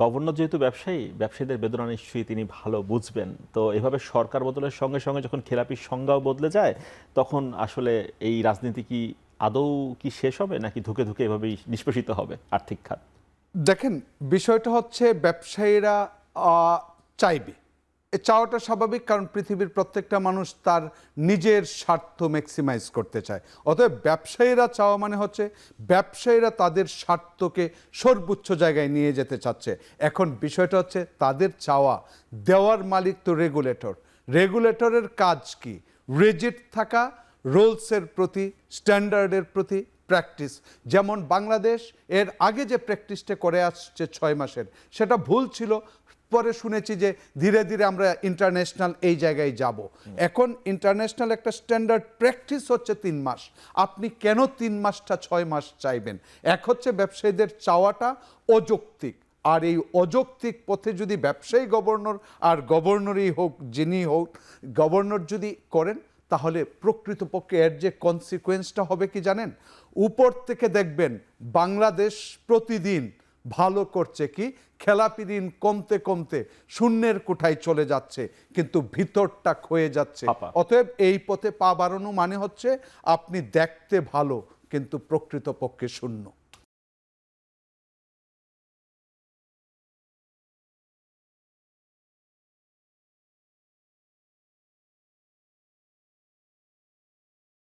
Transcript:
Governor যেহেতু ব্যবসায়ী, ব্যবসায়ীদের বেদনা নিশ্চয়ই তিনি ভালো বুঝবেন। তো এভাবে সরকার বদলের সঙ্গে সঙ্গে যখন খেলাপির সংজ্ঞাও বদলে যায়, তখন আসলে এই রাজনীতি কি আদৌ কি শেষ হবে, নাকি ধুকে ধুকে এভাবেই নিষ্পেষিত হবে আর্থিক খাত? দেখেন, বিষয়টা হচ্ছে ব্যবসায়ীরা চাইবে, এ চাওয়াটা স্বাভাবিক, কারণ পৃথিবীর প্রত্যেকটা মানুষ তার নিজের স্বার্থ ম্যাক্সিমাইজ করতে চায়। অতএব ব্যবসায়ীরা চাওয়া মানে হচ্ছে ব্যবসায়ীরা তাদের স্বার্থকে সর্বোচ্চ জায়গায় নিয়ে যেতে চাচ্ছে। এখন বিষয়টা হচ্ছে তাদের চাওয়া দেওয়ার মালিক তো রেগুলেটর। রেগুলেটরের কাজ কি? রিজিড থাকা, রুলসের প্রতি, স্ট্যান্ডার্ডের প্রতি প্র্যাকটিস। যেমন বাংলাদেশ এর আগে যে প্র্যাকটিসটা করে আসছে 6 মাসের, সেটা ভুল ছিল। পরে শুনেছি যে ধীরে ধীরে আমরা ইন্টারন্যাশনাল এই জায়গায় যাব। এখন ইন্টারন্যাশনাল একটা স্ট্যান্ডার্ড প্র্যাকটিস হচ্ছে 3 মাস। আপনি কেন 3 মাসটা 6 মাস চাইবেন? এক হচ্ছে ব্যবসায়ীদের চাওয়াটা অযৌক্তিক, আর এই অযৌক্তিক পথে যদি ব্যবসায়ী গভর্নর আর গভর্নরই হোক, যিনি হোক, গভর্নর যদি করেন, তাহলে প্রকৃতপক্ষে এর যে কনসিকুয়েন্সটা হবে কি জানেন? উপর থেকে দেখবেন বাংলাদেশ প্রতিদিন ভালো করছে কি, খেলাপি ঋণ কমতে কমতে শূন্যের কোঠায় চলে যাচ্ছে, কিন্তু ভিতরটা ক্ষয়ে যাচ্ছে। অতএব এই পথে পা বাড়ানো মানে হচ্ছে আপনি দেখতে ভালো কিন্তু প্রকৃতপক্ষে শূন্য।